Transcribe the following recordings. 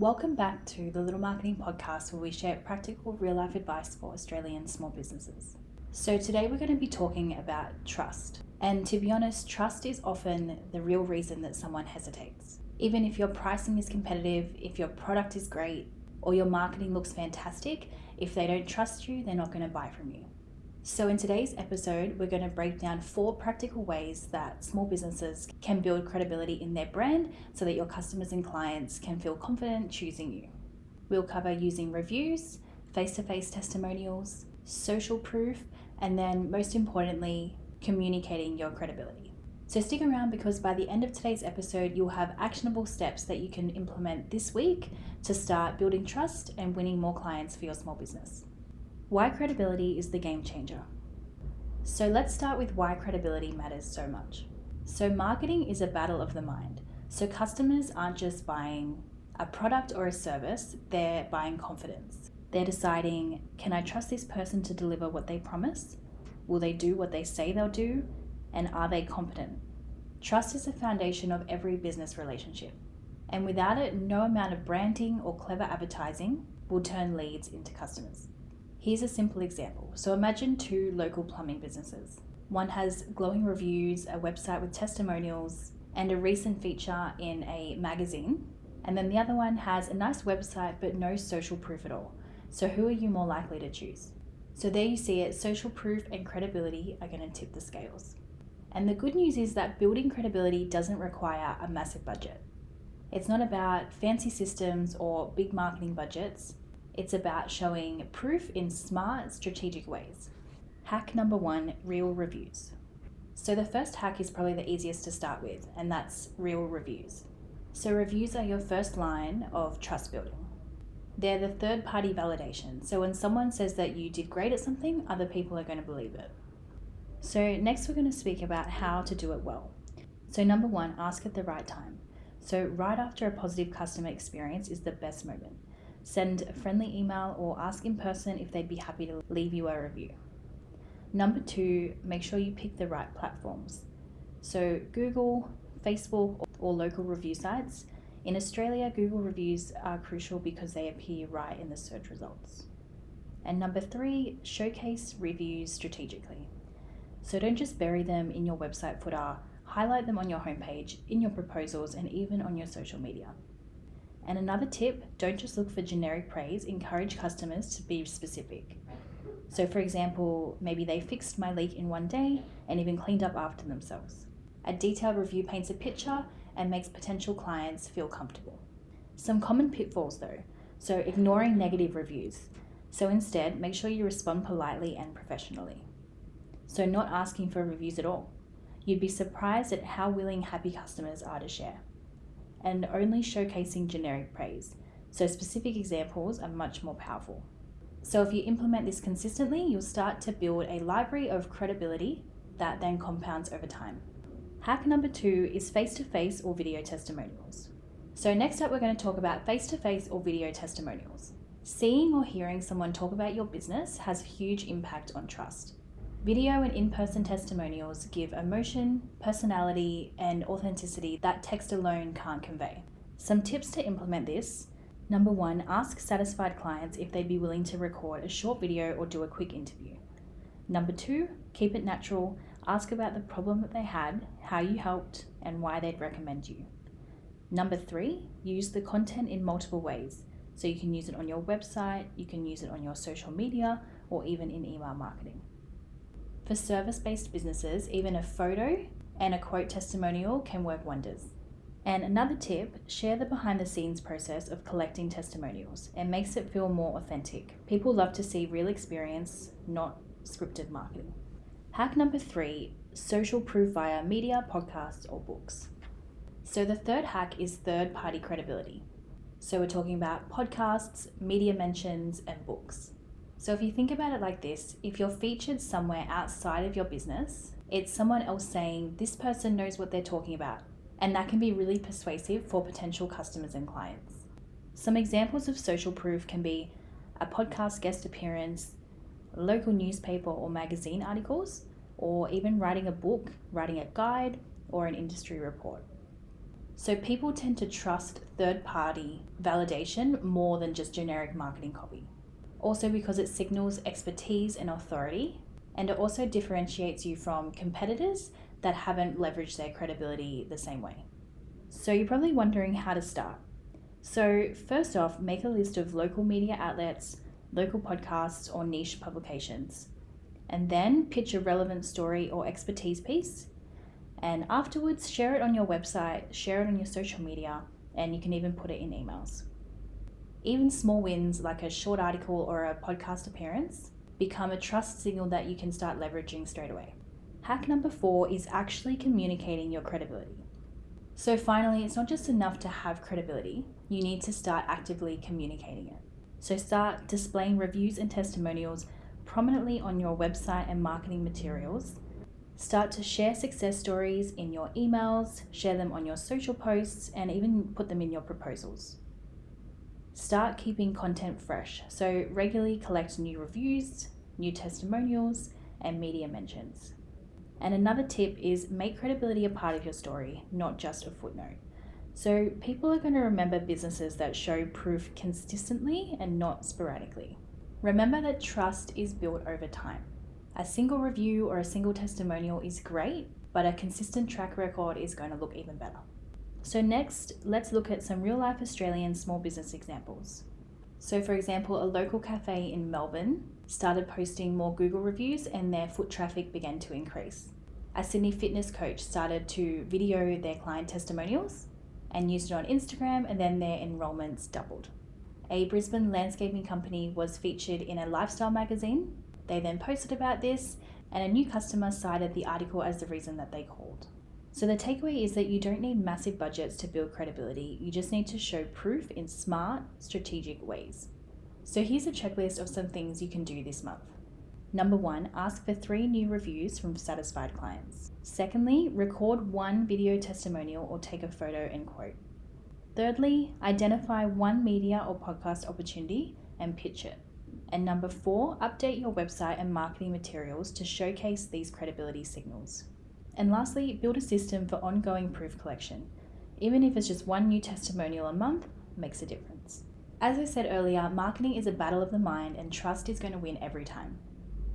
Welcome back to the Little Marketing Podcast, where we share practical real life advice for Australian small businesses. So today we're going to be talking about trust. And to be honest, trust is often the real reason that someone hesitates. Even if your pricing is competitive, if your product is great, or your marketing looks fantastic, if they don't trust you, they're not going to buy from you. So in today's episode, we're going to break down 4 practical ways that small businesses can build credibility in their brand so that your customers and clients can feel confident choosing you. We'll cover using reviews, face-to-face testimonials, social proof, and then most importantly, communicating your credibility. So stick around, because by the end of today's episode, you'll have actionable steps that you can implement this week to start building trust and winning more clients for your small business. Why credibility is the game changer. So let's start with why credibility matters so much. So marketing is a battle of the mind. So customers aren't just buying a product or a service, they're buying confidence. They're deciding, can I trust this person to deliver what they promise? Will they do what they say they'll do? And are they competent? Trust is the foundation of every business relationship. And without it, no amount of branding or clever advertising will turn leads into customers. Here's a simple example. So imagine 2 local plumbing businesses. One has glowing reviews, a website with testimonials, and a recent feature in a magazine. And then the other one has a nice website but no social proof at all. So who are you more likely to choose? So there you see it, social proof and credibility are going to tip the scales. And the good news is that building credibility doesn't require a massive budget. It's not about fancy systems or big marketing budgets. It's about showing proof in smart, strategic ways. Hack number 1, real reviews. So the first hack is probably the easiest to start with, and that's real reviews. So reviews are your first line of trust building. They're the third-party validation. So when someone says that you did great at something, other people are going to believe it. So next we're going to speak about how to do it well. So number 1, ask at the right time. So right after a positive customer experience is the best moment. Send a friendly email or ask in person if they'd be happy to leave you a review. Number 2, make sure you pick the right platforms. So Google, Facebook, or local review sites. In Australia, Google reviews are crucial because they appear right in the search results. And number 3, showcase reviews strategically. So don't just bury them in your website footer, highlight them on your homepage, in your proposals, and even on your social media. And another tip, don't just look for generic praise, encourage customers to be specific. So for example, maybe they fixed my leak in 1 day and even cleaned up after themselves. A detailed review paints a picture and makes potential clients feel comfortable. Some common pitfalls though, so ignoring negative reviews. So instead, make sure you respond politely and professionally. So not asking for reviews at all. You'd be surprised at how willing happy customers are to share. And only showcasing generic praise. So specific examples are much more powerful. So if you implement this consistently, you'll start to build a library of credibility that then compounds over time. Hack number 2 is face-to-face or video testimonials. So next up, we're going to talk about face-to-face or video testimonials. Seeing or hearing someone talk about your business has a huge impact on trust. Video and in-person testimonials give emotion, personality, and authenticity that text alone can't convey. Some tips to implement this. Number 1, ask satisfied clients if they'd be willing to record a short video or do a quick interview. Number 2, keep it natural. Ask about the problem that they had, how you helped, and why they'd recommend you. Number 3, use the content in multiple ways. So you can use it on your website, you can use it on your social media, or even in email marketing. For service-based businesses, even a photo and a quote testimonial can work wonders. And another tip, share the behind-the-scenes process of collecting testimonials. It makes it feel more authentic. People love to see real experience, not scripted marketing. Hack number 3, social proof via media, podcasts, or books. So the third hack is third-party credibility. So we're talking about podcasts, media mentions, and books. So if you think about it like this, if you're featured somewhere outside of your business, it's someone else saying this person knows what they're talking about, and that can be really persuasive for potential customers and clients. Some examples of social proof can be a podcast guest appearance, local newspaper or magazine articles, or even writing a book, writing a guide, or an industry report. So people tend to trust third-party validation more than just generic marketing copy. Also because it signals expertise and authority, and it also differentiates you from competitors that haven't leveraged their credibility the same way. So you're probably wondering how to start. So first off, make a list of local media outlets, local podcasts, or niche publications. And then pitch a relevant story or expertise piece. And afterwards, share it on your website, share it on your social media, and you can even put it in emails. Even small wins like a short article or a podcast appearance become a trust signal that you can start leveraging straight away. Hack number 4 is actually communicating your credibility. So finally, it's not just enough to have credibility, you need to start actively communicating it. So start displaying reviews and testimonials prominently on your website and marketing materials. Start to share success stories in your emails, share them on your social posts, and even put them in your proposals. Start keeping content fresh, so regularly collect new reviews, new testimonials, and media mentions. And another tip is make credibility a part of your story, not just a footnote. So people are going to remember businesses that show proof consistently and not sporadically. Remember that trust is built over time. A single review or a single testimonial is great, but a consistent track record is going to look even better. So next, let's look at some real-life Australian small business examples. So for example, a local cafe in Melbourne started posting more Google reviews and their foot traffic began to increase. A Sydney fitness coach started to video their client testimonials and used it on Instagram, and then their enrollments doubled. A Brisbane landscaping company was featured in a lifestyle magazine. They then posted about this, and a new customer cited the article as the reason that they called. So the takeaway is that you don't need massive budgets to build credibility. You just need to show proof in smart, strategic ways. So here's a checklist of some things you can do this month. Number 1, ask for 3 new reviews from satisfied clients. Secondly, record 1 video testimonial or take a photo and quote. Thirdly, identify 1 media or podcast opportunity and pitch it. And number 4, update your website and marketing materials to showcase these credibility signals. And lastly, build a system for ongoing proof collection. Even if it's just 1 new testimonial a month, makes a difference. As I said earlier, marketing is a battle of the mind and trust is going to win every time.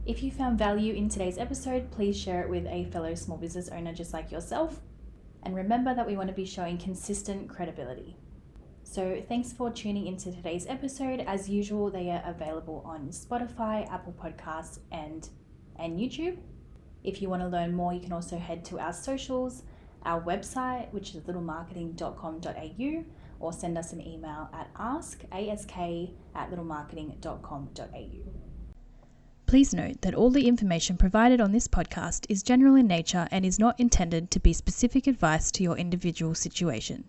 If you found value in today's episode, please share it with a fellow small business owner just like yourself. And remember that we want to be showing consistent credibility. So thanks for tuning into today's episode. As usual, they are available on Spotify, Apple Podcasts, and YouTube. If you want to learn more, you can also head to our socials, our website, which is littlemarketing.com.au, or send us an email at ask@littlemarketing.com.au. Please note that all the information provided on this podcast is general in nature and is not intended to be specific advice to your individual situation.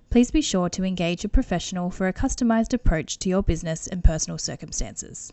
Please be sure to engage a professional for a customized approach to your business and personal circumstances.